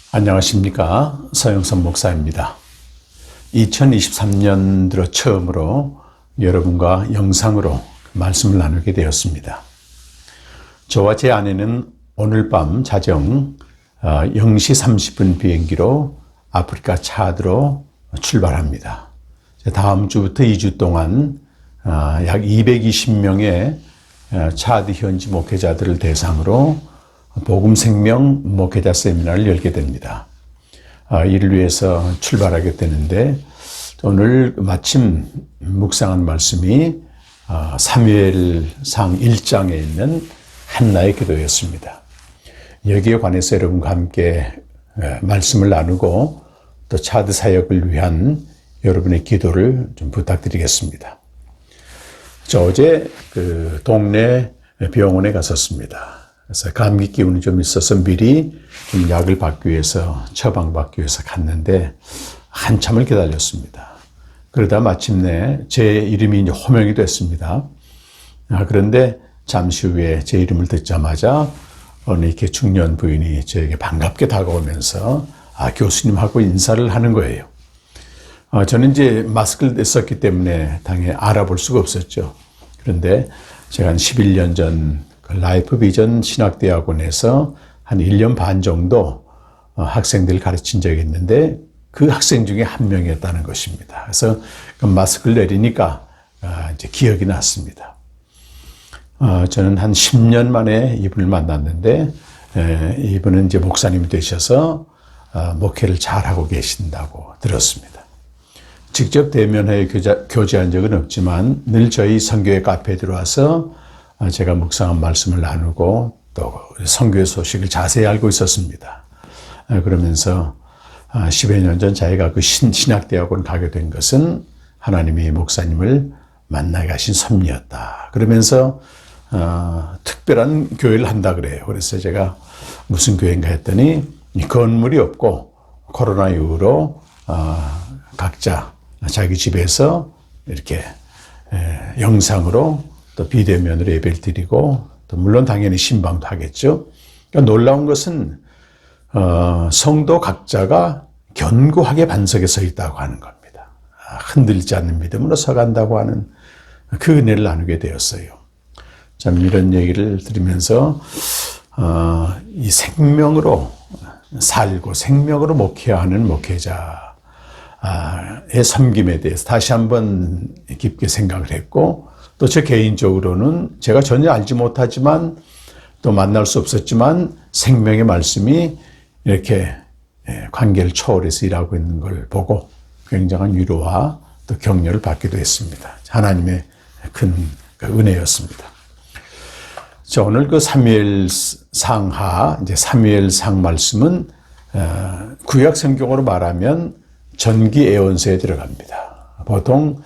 안녕하십니까. 서영선 목사입니다. 2023년 들어 처음으로 여러분과 영상으로 말씀을 나누게 되었습니다. 저와 제 아내는 오늘 밤 자정 0시 30분 비행기로 아프리카 차드로 출발합니다. 다음 주부터 2주 동안 약 220명의 차드 현지 목회자들을 대상으로 복음생명 목회자 세미나를 열게 됩니다. 이를 위해서 출발하게 되는데 오늘 마침 묵상한 말씀이 사무엘상 1장에 있는 한나의 기도였습니다. 여기에 관해서 여러분과 함께 말씀을 나누고 또 차드 사역을 위한 여러분의 기도를 좀 부탁드리겠습니다. 저 어제 그 동네 병원에 갔었습니다. 그래서 감기 기운이 좀 있어서 미리 좀 약을 받기 위해서 처방받기 위해서 갔는데 한참을 기다렸습니다. 그러다 마침내 제 이름이 이제 호명이 됐습니다. 그런데 잠시 후에 제 이름을 듣자마자 어느 이렇게 중년 부인이 저에게 반갑게 다가오면서 교수님하고 인사를 하는 거예요. 저는 이제 마스크를 썼기 때문에 당연히 알아볼 수가 없었죠. 그런데 제가 한 11년 전 라이프 비전 신학대학원에서 한 1년 반 정도 학생들을 가르친 적이 있는데 그 학생 중에 한 명이었다는 것입니다. 그래서 그 마스크를 내리니까 이제 기억이 났습니다. 저는 한 10년 만에 이분을 만났는데 이분은 이제 목사님이 되셔서 목회를 잘하고 계신다고 들었습니다. 직접 대면하여 교제한 적은 없지만 늘 저희 선교회 카페에 들어와서 제가 묵상한 말씀을 나누고 또 선교의 소식을 자세히 알고 있었습니다. 그러면서 10여 년 전 자기가 그 신학대학원 가게 된 것은 하나님이 목사님을 만나게 하신 섭리였다. 그러면서 특별한 교회를 한다 그래요. 그래서 제가 무슨 교회인가 했더니 건물이 없고 코로나 이후로 각자 자기 집에서 이렇게 영상으로 또 비대면으로 예배를 드리고 또 물론 당연히 신방도 하겠죠. 그러니까 놀라운 것은 성도 각자가 견고하게 반석에 서 있다고 하는 겁니다. 흔들리지 않는 믿음으로 서간다고 하는 그 은혜를 나누게 되었어요. 참 이런 얘기를 들으면서 이 생명으로 살고 생명으로 목회하는 목회자의 섬김에 대해서 다시 한번 깊게 생각을 했고 또 저 개인적으로는 제가 전혀 알지 못하지만 또 만날 수 없었지만 생명의 말씀이 이렇게 관계를 초월해서 일하고 있는 걸 보고 굉장한 위로와 또 격려를 받기도 했습니다. 하나님의 큰 은혜였습니다. 자, 오늘 그 사무엘 상하, 이제 사무엘 상 말씀은 구약 성경으로 말하면 전기 예언서에 들어갑니다. 보통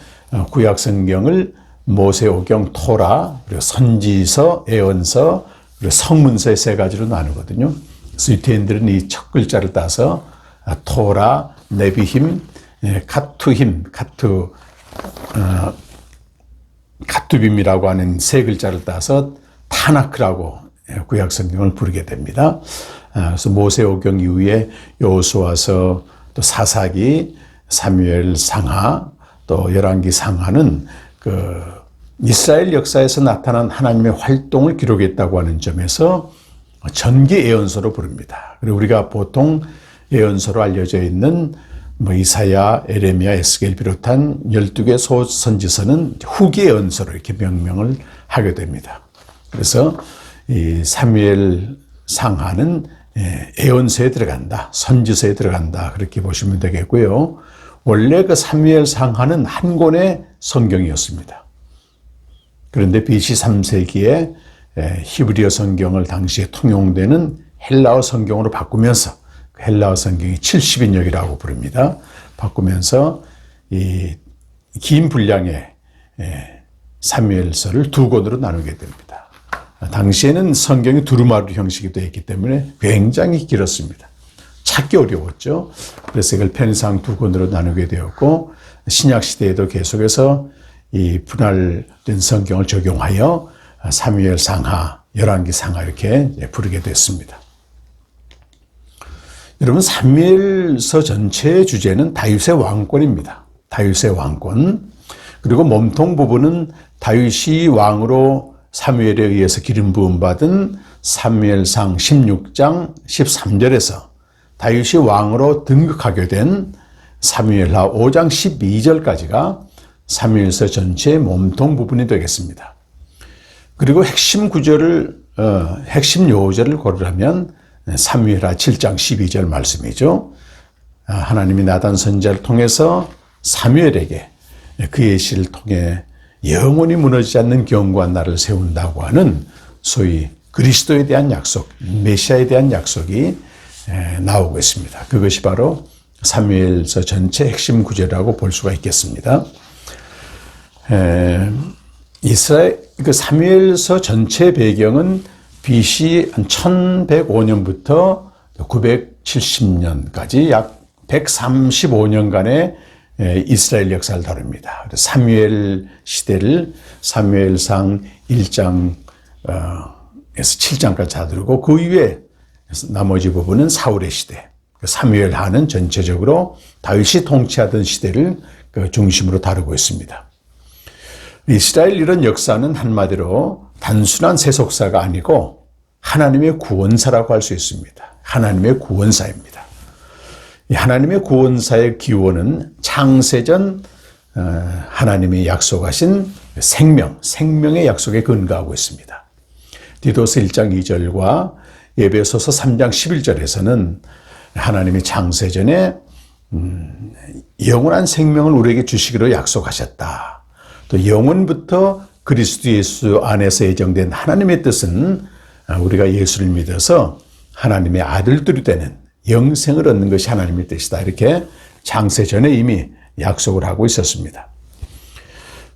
구약 성경을 모세오경, 토라, 그리고 선지서, 예언서, 그리고 성문서의 세 가지로 나누거든요. 그래서 유태인들은 이 첫 글자를 따서 토라, 네비힘, 카투힘, 카투빔이라고 하는 세 글자를 따서 타나크라고 구약 성경을 부르게 됩니다. 그래서 모세오경 이후에 여호수아서, 또 사사기, 사무엘 상하, 또 열왕기 상하는 그 이스라엘 역사에서 나타난 하나님의 활동을 기록했다고 하는 점에서 전기 예언서로 부릅니다. 그리고 우리가 보통 예언서로 알려져 있는 이사야, 에레미야, 에스겔 비롯한 12개 소선지서는 후기 예언서로 이렇게 명명을 하게 됩니다. 그래서 이 사무엘 상하는 예언서에 들어간다, 선지서에 들어간다 그렇게 보시면 되겠고요. 원래 그 사무엘 상하는 한 권의 성경이었습니다. 그런데 BC 3세기에 히브리어 성경을 당시에 통용되는 헬라어 성경으로 바꾸면서 헬라어 성경이 70인역이라고 부릅니다. 바꾸면서 이 긴 분량의 사무엘서를 두 권으로 나누게 됩니다. 당시에는 성경이 두루마리 형식이 되어 있기 때문에 굉장히 길었습니다. 찾기 어려웠죠. 그래서 이걸 편의상 두 권으로 나누게 되었고 신약 시대에도 계속해서 이 분할된 성경을 적용하여 사무엘 상하, 열왕기 상하 이렇게 부르게 됐습니다. 여러분, 사무엘서 전체의 주제는 다윗의 왕권입니다. 다윗의 왕권. 그리고 몸통 부분은 다윗이 왕으로 사무엘에 의해서 기름 부음 받은 사무엘상 16장 13절에서 다윗이 왕으로 등극하게 된 사무엘하 5장 12절까지가 사무엘서 전체의 몸통 부분이 되겠습니다. 그리고 핵심 구절을 핵심 요절을 고르라면 사무엘하 7장 12절 말씀이죠. 하나님이 나단 선지자를 통해서 사무엘에게 그의 시를 통해 영원히 무너지지 않는 견고한 나를 세운다고 하는 소위 그리스도에 대한 약속, 메시아에 대한 약속이 나오고 있습니다. 그것이 바로 사무엘서 전체 핵심 구절이라고 볼 수가 있겠습니다. 사무엘서 전체 배경은 BC 1105년부터 970년까지 약 135년간의 이스라엘 역사를 다룹니다. 사무엘 시대를 사무엘상 1장에서 7장까지 다루고 그 이후에 나머지 부분은 사울의 시대, 사무엘하는 전체적으로 다윗이 통치하던 시대를 중심으로 다루고 있습니다. 이스라엘 이런 역사는 한마디로 단순한 세속사가 아니고 하나님의 구원사라고 할 수 있습니다. 하나님의 구원사입니다. 이 하나님의 구원사의 기원은 창세전 하나님이 약속하신 생명의 약속에 근거하고 있습니다. 디도서 1장 2절과 에베소서 3장 11절에서는 하나님이 창세전에 영원한 생명을 우리에게 주시기로 약속하셨다. 또 영원부터 그리스도 예수 안에서 예정된 하나님의 뜻은 우리가 예수를 믿어서 하나님의 아들들이 되는 영생을 얻는 것이 하나님의 뜻이다. 이렇게 창세전에 이미 약속을 하고 있었습니다.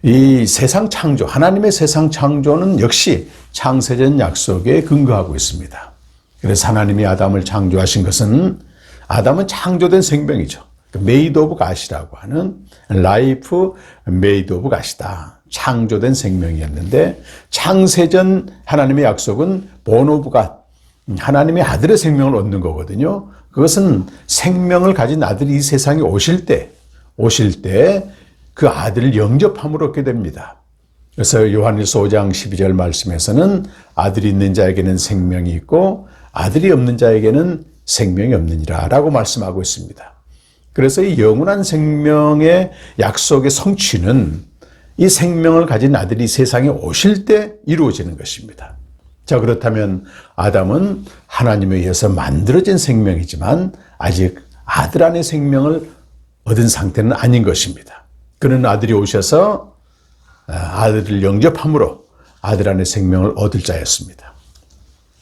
이 세상 창조, 하나님의 세상 창조는 역시 창세전 약속에 근거하고 있습니다. 그래서 하나님이 아담을 창조하신 것은 아담은 창조된 생명이죠. made of God이라고 하는 life made of God이다. 창조된 생명이었는데 창세전 하나님의 약속은 born of God, 하나님의 아들의 생명을 얻는 거거든요. 그것은 생명을 가진 아들이 이 세상에 오실 때 그 아들을 영접함으로 얻게 됩니다. 그래서 요한일서 5장 12절 말씀에서는 아들이 있는 자에게는 생명이 있고 아들이 없는 자에게는 생명이 없느니라 라고 말씀하고 있습니다. 그래서 이 영원한 생명의 약속의 성취는 이 생명을 가진 아들이 세상에 오실 때 이루어지는 것입니다. 자, 그렇다면 아담은 하나님에 의해서 만들어진 생명이지만 아직 아들 안의 생명을 얻은 상태는 아닌 것입니다. 그는 아들이 오셔서 아들을 영접함으로 아들 안의 생명을 얻을 자였습니다.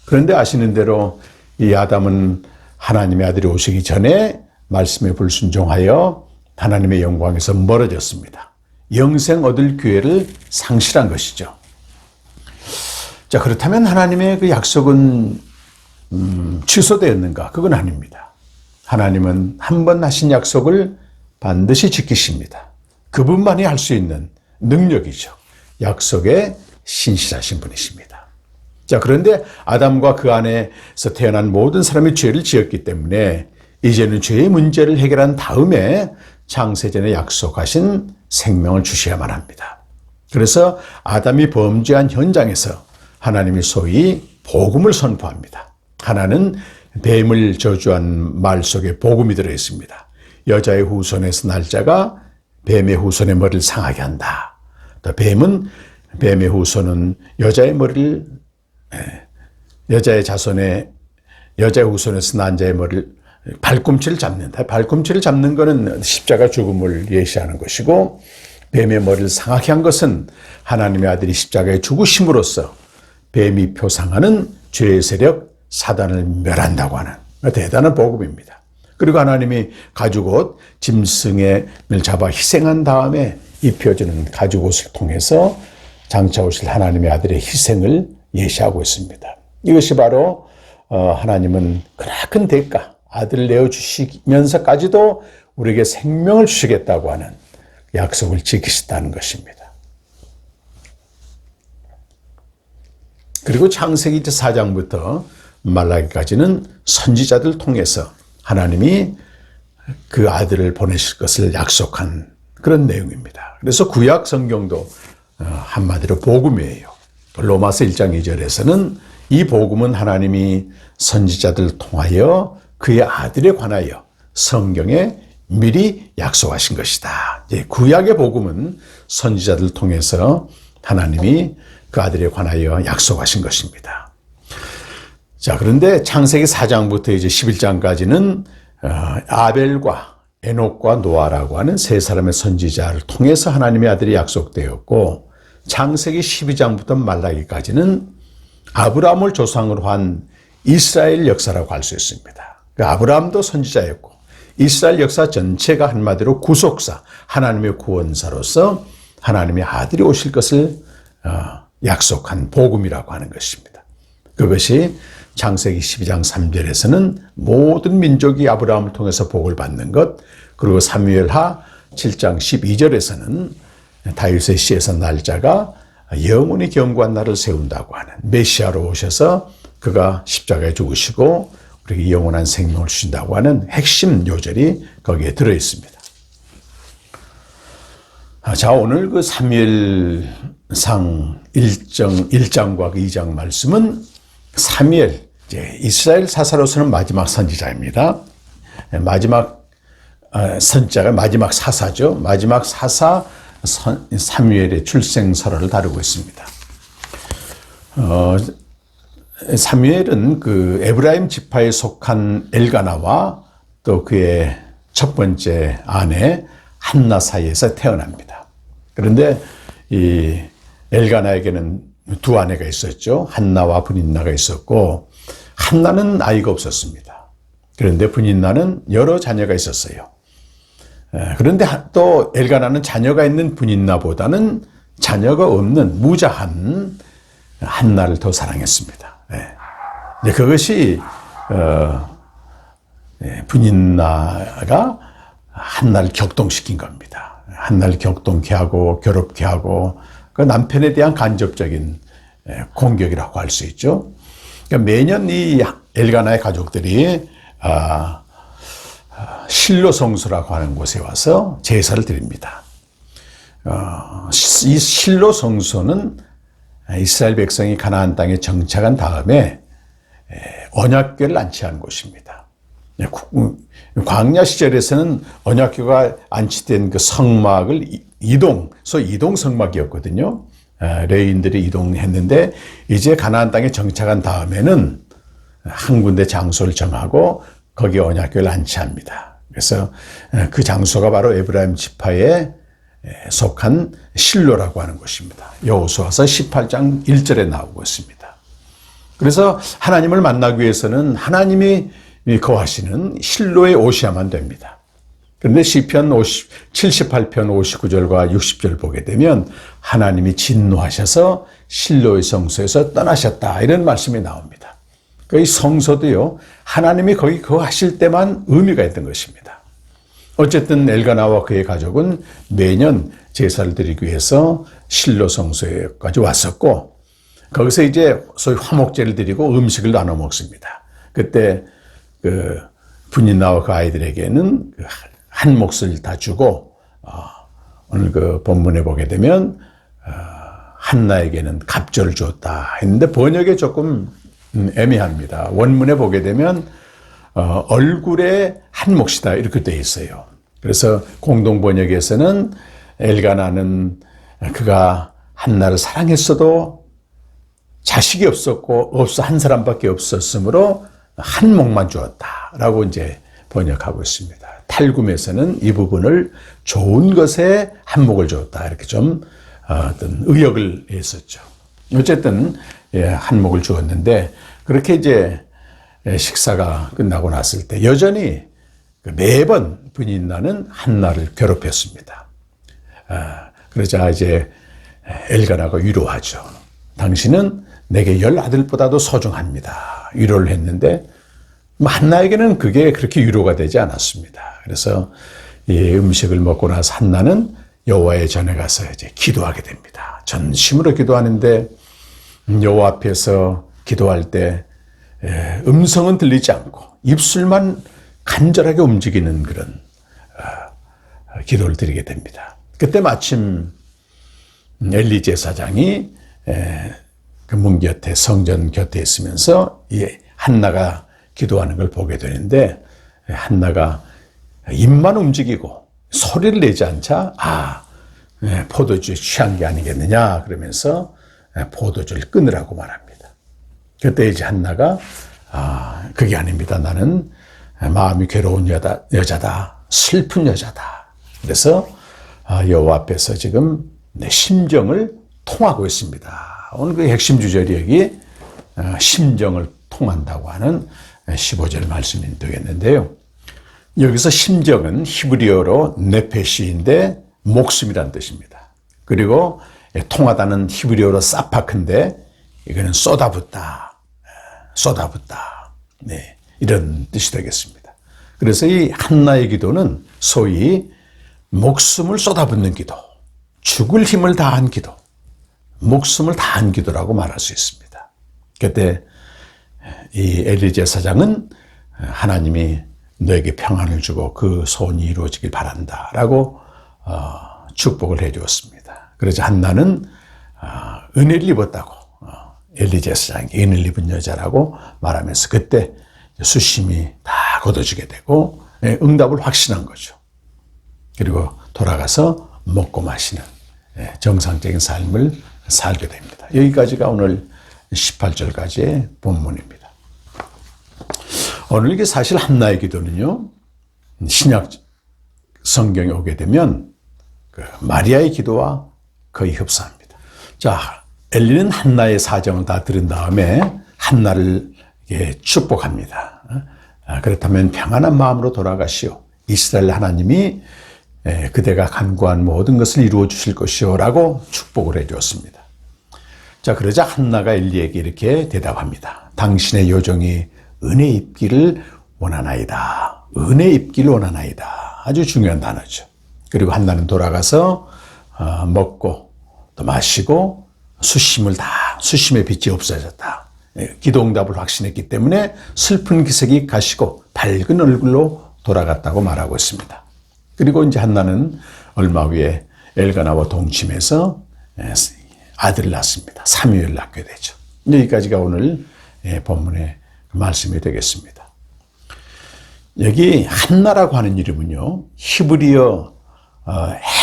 그런데 아시는 대로 이 아담은 하나님의 아들이 오시기 전에 말씀에 불순종하여 하나님의 영광에서 멀어졌습니다. 영생 얻을 기회를 상실한 것이죠. 자, 그렇다면 하나님의 그 약속은 취소되었는가? 그건 아닙니다. 하나님은 한 번 하신 약속을 반드시 지키십니다. 그분만이 할 수 있는 능력이죠. 약속에 신실하신 분이십니다. 자, 그런데 아담과 그 안에서 태어난 모든 사람이 죄를 지었기 때문에 이제는 죄의 문제를 해결한 다음에 창세전에 약속하신 생명을 주셔야만 합니다. 그래서 아담이 범죄한 현장에서 하나님이 소위 복음을 선포합니다. 하나는 뱀을 저주한 말 속에 복음이 들어있습니다. 여자의 후손에서 날 자가 뱀의 후손의 머리를 상하게 한다. 또 뱀의 후손은 여자의 머리를, 여자의 후손에서 난 자의 머리를, 발꿈치를 잡는다. 발꿈치를 잡는 것은 십자가 죽음을 예시하는 것이고, 뱀의 머리를 상하게 한 것은 하나님의 아들이 십자가에 죽으심으로써 뱀이 표상하는 죄의 세력 사단을 멸한다고 하는 대단한 복음입니다. 그리고 하나님이 가죽옷 짐승을 잡아 희생한 다음에 입혀주는 가죽옷을 통해서 장차 오실 하나님의 아들의 희생을 예시하고 있습니다. 이것이 바로 하나님은 크나큰 대가, 아들을 내어주시면서까지도 우리에게 생명을 주시겠다고 하는 약속을 지키셨다는 것입니다. 그리고 창세기 4장부터 말라기까지는 선지자들 통해서 하나님이 그 아들을 보내실 것을 약속한 그런 내용입니다. 그래서 구약 성경도 한마디로 복음이에요. 로마서 1장 2절에서는 이 복음은 하나님이 선지자들 통하여 그의 아들에 관하여 성경에 미리 약속하신 것이다. 구약의 복음은 선지자들 통해서 하나님이 그 아들에 관하여 약속하신 것입니다. 자, 그런데 창세기 4장부터 이제 11장까지는 아벨과 에녹과 노아라고 하는 세 사람의 선지자를 통해서 하나님의 아들이 약속되었고, 창세기 12장부터 말라기까지는 아브라함을 조상으로 한 이스라엘 역사라고 할 수 있습니다. 아브라함도 선지자였고 이스라엘 역사 전체가 한마디로 구속사, 하나님의 구원사로서 하나님의 아들이 오실 것을 약속한 복음이라고 하는 것입니다. 그것이 창세기 12장 3절에서는 모든 민족이 아브라함을 통해서 복을 받는 것, 그리고 사무엘하 7장 12절에서는 다윗의 씨에서 날짜가 영원히 견고한 날을 세운다고 하는 메시아로 오셔서 그가 십자가에 죽으시고 우리에게 영원한 생명을 주신다고 하는 핵심 요절이 거기에 들어있습니다. 자, 오늘 그 사무엘상 1장과 그 2장 말씀은 사무엘, 이스라엘 사사로서는 마지막 선지자입니다. 마지막 선자가 마지막 사사죠. 마지막 사사 사무엘의 출생설화를 다루고 있습니다. 사무엘은 그 에브라임 지파에 속한 엘가나와 또 그의 첫 번째 아내 한나 사이에서 태어납니다. 그런데 이 엘가나에게는 두 아내가 있었죠. 한나와 분인나가 있었고, 한나는 아이가 없었습니다. 그런데 분인나는 여러 자녀가 있었어요. 그런데 또 엘가나는 자녀가 있는 분인나보다는 자녀가 없는 무자한 한나를 더 사랑했습니다. 그것이 분인나가 한나를 격동시킨 겁니다. 한나를 격동케 하고 괴롭게 하고 그 남편에 대한 간접적인 공격이라고 할 수 있죠. 그러니까 매년 이 엘가나의 가족들이 실로 성소라고 하는 곳에 와서 제사를 드립니다. 이 실로 성소는 이스라엘 백성이 가나안 땅에 정착한 다음에 언약궤를 안치한 곳입니다. 광야 시절에서는 언약궤가 안치된 그 성막을 소위 이동 성막이었거든요. 레위인들이 이동했는데 이제 가나안 땅에 정착한 다음에는 한 군데 장소를 정하고 거기에 언약궤를 안치합니다. 그래서 그 장소가 바로 에브라임 지파에 속한 실로라고 하는 곳입니다. 여호수아서 18장 1절에 나오고 있습니다. 그래서 하나님을 만나기 위해서는 하나님이 거하시는 실로에 오셔야만 됩니다. 그런데 시편 78편 59절과 60절 보게 되면 하나님이 진노하셔서 실로의 성소에서 떠나셨다, 이런 말씀이 나옵니다. 이 성소도요, 하나님이 거기 거하실 때만 의미가 있던 것입니다. 어쨌든 엘가나와 그의 가족은 매년 제사를 드리기 위해서 실로 성소에까지 왔었고, 거기서 이제 소위 화목제를 드리고 음식을 나눠 먹습니다. 그때 그 분인나와 그 아이들에게는 한 몫을 다 주고, 오늘 그 본문에 보게 되면 한나에게는 갑절을 주었다 했는데 번역에 조금 애매합니다. 원문에 보게 되면 얼굴에 한 몫이다 이렇게 되어 있어요. 그래서 공동 번역에서는 엘가나는 그가 한나를 사랑했어도 자식이 없었고 한 사람밖에 없었으므로 한 몫만 주었다라고 이제 번역하고 있습니다. 탈굼에서는 이 부분을 좋은 것에 한 몫을 주었다 이렇게 좀 어떤 의역을 했었죠. 어쨌든 한 몫을 주었는데, 그렇게 이제 식사가 끝나고 났을 때 여전히 매번 분인나는 한나를 괴롭혔습니다. 그러자 이제 엘가나가 위로하죠. 당신은 내게 10아들보다도 소중합니다. 위로를 했는데 한나에게는 그게 그렇게 위로가 되지 않았습니다. 그래서 이 음식을 먹고 나서 한나는 여호와의 전에 가서 이제 기도하게 됩니다. 전심으로 기도하는데 여호와 앞에서 기도할 때 음성은 들리지 않고 입술만 간절하게 움직이는 그런 기도를 드리게 됩니다. 그때 마침 엘리 제사장이 그 문 곁에 성전 곁에 있으면서 이 한나가 기도하는 걸 보게 되는데 한나가 입만 움직이고 소리를 내지 않자 포도주에 취한 게 아니겠느냐 그러면서 포도주를 끊으라고 말합니다. 그때 이제 한나가 그게 아닙니다. 나는 마음이 괴로운 여자다. 슬픈 여자다. 그래서 여호와 앞에서 지금 내 심정을 통하고 있습니다. 오늘 그 핵심 주절이 여기 심정을 통한다고 하는 15절 말씀이 되겠는데요. 여기서 심정은 히브리어로 네페시인데 목숨이란 뜻입니다. 그리고 통하다는 히브리어로 사파크인데 이거는 쏟아붓다. 네, 이런 뜻이 되겠습니다. 그래서 이 한나의 기도는 소위 목숨을 쏟아붓는 기도, 죽을 힘을 다한 기도, 목숨을 다한 기도라고 말할 수 있습니다. 그때 이 엘리 제사장은 하나님이 너에게 평안을 주고 그 소원이 이루어지길 바란다라고 축복을 해 주었습니다. 그래서 한나는 은혜를 입었다고 엘리 제사장이 은혜를 입은 여자라고 말하면서 그때 수심이 다 걷어지게 되고 응답을 확신한 거죠. 그리고 돌아가서 먹고 마시는 정상적인 삶을 살게 됩니다. 여기까지가 오늘 18절까지의 본문입니다. 오늘 이게 사실 한나의 기도는요, 신약 성경에 오게 되면 그 마리아의 기도와 거의 흡사합니다. 자, 엘리는 한나의 사정을 다 들은 다음에 한나를 축복합니다. 그렇다면 평안한 마음으로 돌아가시오. 이스라엘 하나님이 그대가 간구한 모든 것을 이루어 주실 것이오 라고 축복을 해 주었습니다. 자, 그러자 한나가 엘리에게 이렇게 대답합니다. 당신의 요정이 은혜 입기를 원하나이다. 은혜 입기를 원하나이다. 아주 중요한 단어죠. 그리고 한나는 돌아가서 먹고 또 마시고 수심의 빛이 없어졌다. 기도 응답을 확신했기 때문에 슬픈 기색이 가시고 밝은 얼굴로 돌아갔다고 말하고 있습니다. 그리고 이제 한나는 얼마 후에 엘가나와 동침해서 아들을 낳습니다. 사무엘을 낳게 되죠. 여기까지가 오늘 본문의 말씀이 되겠습니다. 여기 한나라고 하는 이름은요, 히브리어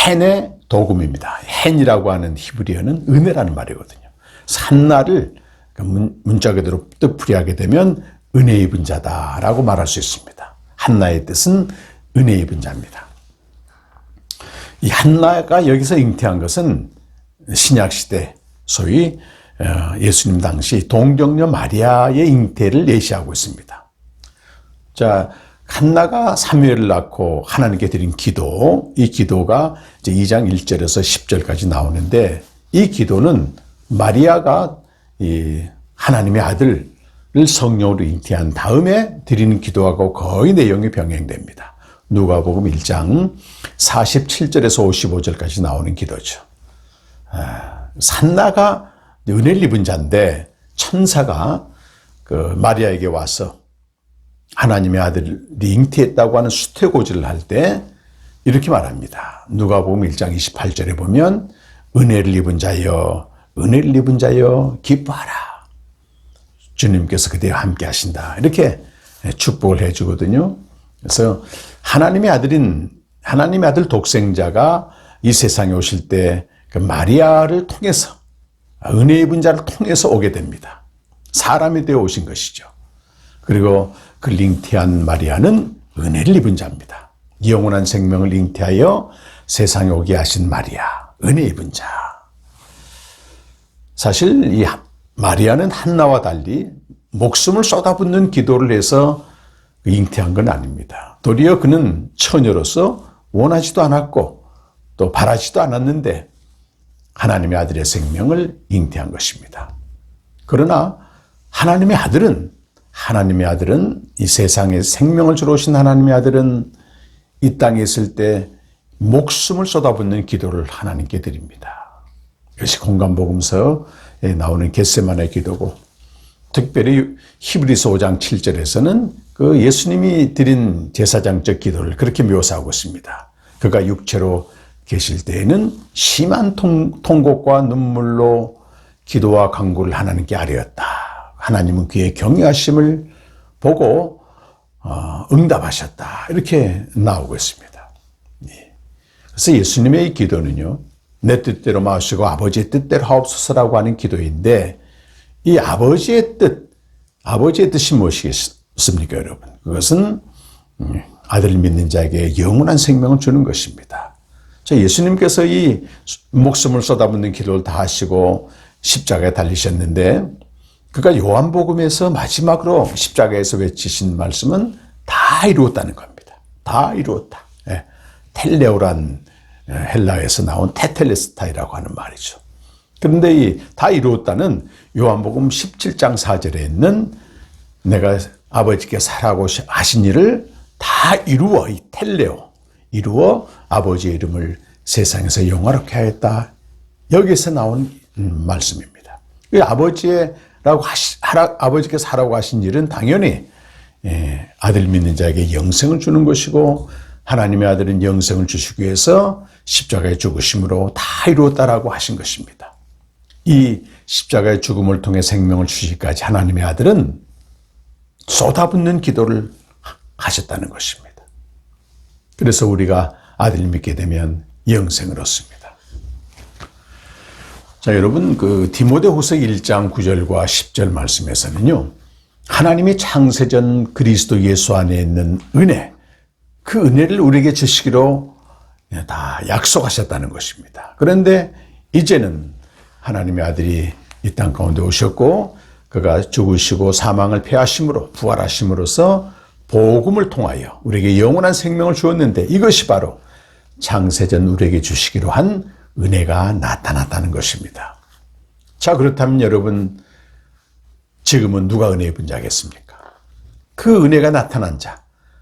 헨의 도금입니다. 헨이라고 하는 히브리어는 은혜라는 말이거든요. 한나를 문자 그대로 뜻풀이하게 되면 은혜 입은 자다라고 말할 수 있습니다. 한나의 뜻은 은혜 입은 자입니다. 이 한나가 여기서 잉태한 것은 신약시대 소위 예수님 당시 동정녀 마리아의 잉태를 예시하고 있습니다. 자, 한나가 사무엘을 낳고 하나님께 드린 기도, 이 기도가 이제 2장 1절에서 10절까지 나오는데 이 기도는 마리아가 이 하나님의 아들을 성령으로 잉태한 다음에 드리는 기도하고 거의 내용이 병행됩니다. 누가복음 1장 47절에서 55절까지 나오는 기도죠. 한나가 은혜를 입은 자인데 천사가 그 마리아에게 와서 하나님의 아들이 잉태했다고 하는 수태고지를 할 때 이렇게 말합니다. 누가복음 1장 28절에 보면 은혜를 입은 자여 기뻐하라. 주님께서 그대와 함께 하신다. 이렇게 축복을 해 주거든요. 그래서 하나님의 아들 독생자가 이 세상에 오실 때 그 마리아를 통해서 은혜 입은 자를 통해서 오게 됩니다. 사람이 되어 오신 것이죠. 그리고 그 잉태한 마리아는 은혜를 입은 자입니다. 영원한 생명을 잉태하여 세상에 오게 하신 마리아, 은혜 입은 자. 사실 이 마리아는 한나와 달리 목숨을 쏟아붓는 기도를 해서 잉태한 건 아닙니다. 도리어 그는 처녀로서 원하지도 않았고 또 바라지도 않았는데 하나님의 아들의 생명을 잉태한 것입니다. 그러나 하나님의 아들은 이 세상에 생명을 주러 오신 하나님의 아들은 이 땅에 있을 때 목숨을 쏟아붓는 기도를 하나님께 드립니다. 이것이 공간복음서에 나오는 겟세마네 기도고 특별히 히브리서 5장 7절에서는 그 예수님이 드린 제사장적 기도를 그렇게 묘사하고 있습니다. 그가 육체로 계실 때에는 심한 통곡과 눈물로 기도와 간구를 하나님께 아뢰었다. 하나님은 그의 경외하심을 보고 응답하셨다. 이렇게 나오고 있습니다. 그래서 예수님의 기도는요, 내 뜻대로 마시고 아버지의 뜻대로 하옵소서라고 하는 기도인데, 이 아버지의 뜻이 무엇이겠습니까, 여러분? 그것은 아들을 믿는 자에게 영원한 생명을 주는 것입니다. 자, 예수님께서 이 목숨을 쏟아붓는 기도를 다 하시고 십자가에 달리셨는데, 그가 요한복음에서 마지막으로 십자가에서 외치신 말씀은 다 이루었다는 겁니다. 다 이루었다. 예. 텔레오란 헬라에서 나온 테텔레스타이라고 하는 말이죠. 그런데 이 다 이루었다는 요한복음 17장 4절에 있는 내가 아버지께서 하라고 하신 일을 다 이루어, 이 텔레오, 이루어 아버지의 이름을 세상에서 영화롭게 하였다. 여기서 나온 말씀입니다. 아버지께서 하라고 하신 일은 당연히 아들 믿는 자에게 영생을 주는 것이고, 하나님의 아들은 영생을 주시기 위해서 십자가의 죽으심으로 다 이루었다라고 하신 것입니다. 이 십자가의 죽음을 통해 생명을 주시기까지 하나님의 아들은 쏟아붓는 기도를 하셨다는 것입니다. 그래서 우리가 아들을 믿게 되면 영생을 얻습니다. 자, 여러분, 디모데후서 1장 9절과 10절 말씀에서는요, 하나님이 창세전 그리스도 예수 안에 있는 은혜, 그 은혜를 우리에게 주시기로 다 약속하셨다는 것입니다. 그런데 이제는 하나님의 아들이 이 땅 가운데 오셨고, 그가 죽으시고 사망을 패하심으로 부활하심으로써 복음을 통하여 우리에게 영원한 생명을 주었는데, 이것이 바로 창세전 우리에게 주시기로 한 은혜가 나타났다는 것입니다. 자, 그렇다면 여러분, 지금은 누가 은혜의 분자겠습니까? 그 은혜가 나타난 자,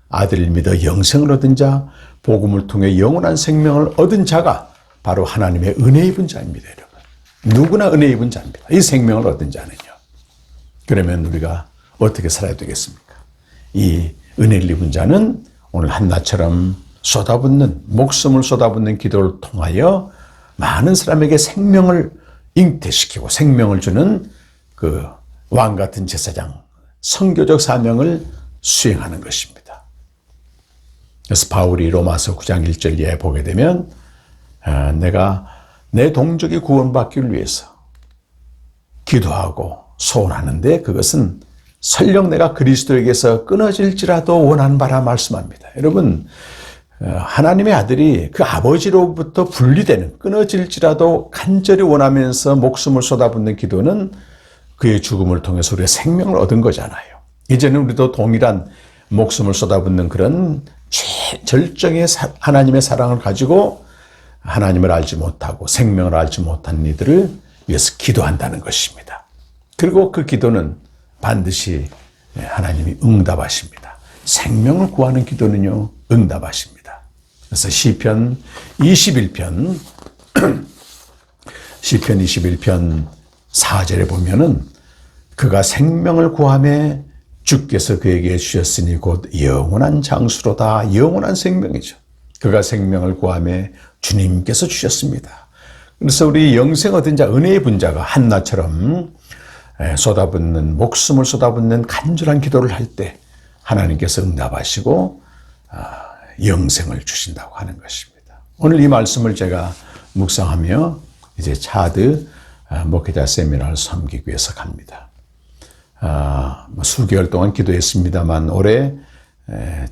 아들을 믿어 영생을 얻은 자, 복음을 통해 영원한 생명을 얻은 자가 바로 하나님의 은혜 입은 자입니다, 여러분. 누구나 은혜 입은 자입니다. 이 생명을 얻은 자는요. 그러면 우리가 어떻게 살아야 되겠습니까? 이 은혜를 입은 자는 오늘 한나처럼 목숨을 쏟아붓는 기도를 통하여 많은 사람에게 생명을 잉태시키고 생명을 주는 그 왕 같은 제사장, 선교적 사명을 수행하는 것입니다. 그래서 바울이 로마서 9장 1절 이하에 보게 되면, 내가 내 동족이 구원받기를 위해서 기도하고 소원하는데 그것은 설령 내가 그리스도에게서 끊어질지라도 원하는 바라 말씀합니다. 여러분, 하나님의 아들이 그 아버지로부터 분리되는, 끊어질지라도 간절히 원하면서 목숨을 쏟아붓는 기도는 그의 죽음을 통해서 우리가 생명을 얻은 거잖아요. 이제는 우리도 동일한 목숨을 쏟아붓는 그런 절정의 하나님의 사랑을 가지고 하나님을 알지 못하고 생명을 알지 못한 이들을 위해서 기도한다는 것입니다. 그리고 그 기도는 반드시 하나님이 응답하십니다. 생명을 구하는 기도는요, 응답하십니다. 그래서 시편 21편 4절에 보면은 그가 생명을 구하매 주께서 그에게 주셨으니 곧 영원한 장수로다. 영원한 생명이죠. 그가 생명을 구하매 주님께서 주셨습니다. 그래서 우리 영생 얻은 자, 은혜의 분자가 한나처럼 목숨을 쏟아붓는 간절한 기도를 할 때 하나님께서 응답하시고 영생을 주신다고 하는 것입니다. 오늘 이 말씀을 제가 묵상하며 이제 차드 목회자 세미나를 섬기기 위해서 갑니다. 수개월 동안 기도했습니다만 올해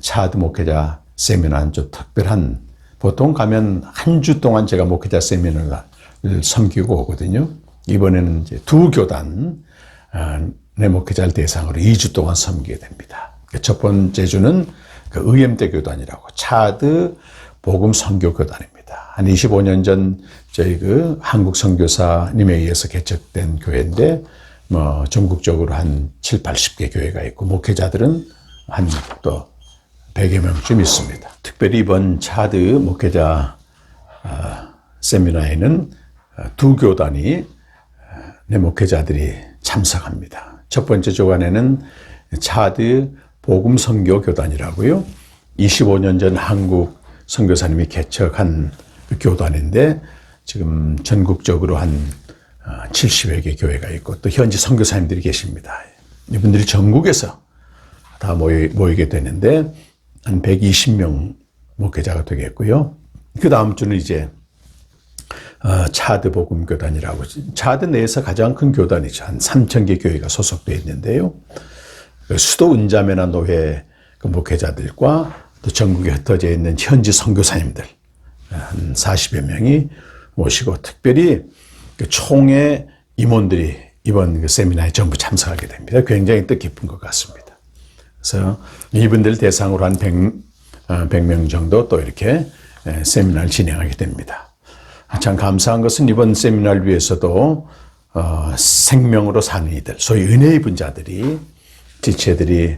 차드 목회자 세미나는 좀 특별한, 보통 가면 한 주 동안 제가 목회자 세미나를 섬기고 오거든요. 이번에는 이제 두 교단 내 목회자를 대상으로 2주 동안 섬기게 됩니다. 첫 번째 주는 그 의엠대 교단이라고 차드 복음 선교 교단입니다. 한 25년 전 저희 그 한국 선교사님에 의해서 개척된 교회인데 전국적으로 한 7, 80개 교회가 있고 목회자들은 한 또 100여 명쯤 있습니다. 특별히 이번 차드 목회자 세미나에는 두 교단이 내 목회자들이 참석합니다. 첫 번째 조간에는 차드 복음 선교 교단이라고요. 25년 전 한국 선교사님이 개척한 교단인데 지금 전국적으로 한 70여 개 교회가 있고 또 현지 선교사님들이 계십니다. 이분들이 전국에서 다 모이게 되는데 한 120명 목회자가 되겠고요. 그 다음 주는 이제 차드 복음교단이라고, 차드 내에서 가장 큰 교단이죠. 한 3,000개 교회가 소속되어 있는데요. 수도 은자매나 노회 목회자들과 또 전국에 흩어져 있는 현지 선교사님들 한 40여 명이 모시고 특별히 그 총회 임원들이 이번 그 세미나에 전부 참석하게 됩니다. 굉장히 뜻깊은 것 같습니다. 그래서 이분들 대상으로 한 100명 정도 또 이렇게 세미나를 진행하게 됩니다. 참 감사한 것은 이번 세미나를 위해서도 생명으로 사는 이들, 소위 은혜 입은 자들이, 지체들이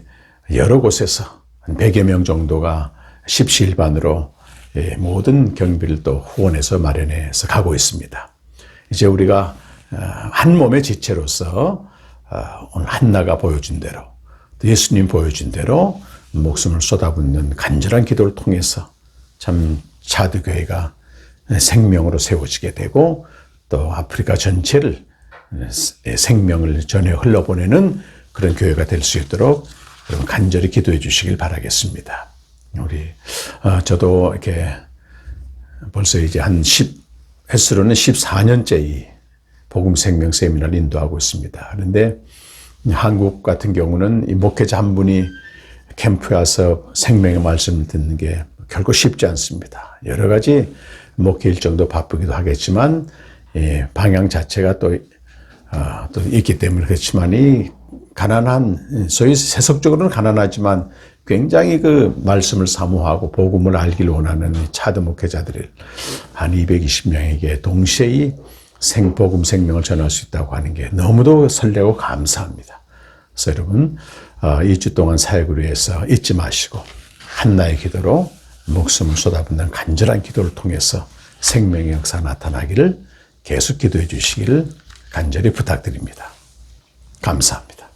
여러 곳에서 한 100여 명 정도가 십시일반으로 모든 경비를 또 후원해서 마련해서 가고 있습니다. 이제 우리가 한 몸의 지체로서 오늘 한나가 보여준 대로, 또 예수님 보여준 대로 목숨을 쏟아붓는 간절한 기도를 통해서 참 차드교회가 생명으로 세워지게 되고 또 아프리카 전체를 생명을 전해 흘러보내는 그런 교회가 될 수 있도록 여러분 간절히 기도해 주시길 바라겠습니다. 저도 이렇게 벌써 이제 횟수로는 14년째 이 복음생명 세미나를 인도하고 있습니다. 그런데 한국 같은 경우는 이 목회자 한 분이 캠프에 와서 생명의 말씀을 듣는 게 결코 쉽지 않습니다. 여러 가지 목회 일정도 바쁘기도 하겠지만 방향 자체가 또 있기 때문에 그렇지만 이 가난한, 소위 세속적으로는 가난하지만 굉장히 그 말씀을 사모하고 복음을 알기를 원하는 차드 목회자들을 한 220명에게 동시에 이 복음 생명을 전할 수 있다고 하는 게 너무도 설레고 감사합니다. 그래서 여러분 2주 동안 사역을 위해서 잊지 마시고 한나의 기도로 목숨을 쏟아붓는 간절한 기도를 통해서 생명의 역사 나타나기를 계속 기도해 주시기를 간절히 부탁드립니다. 감사합니다.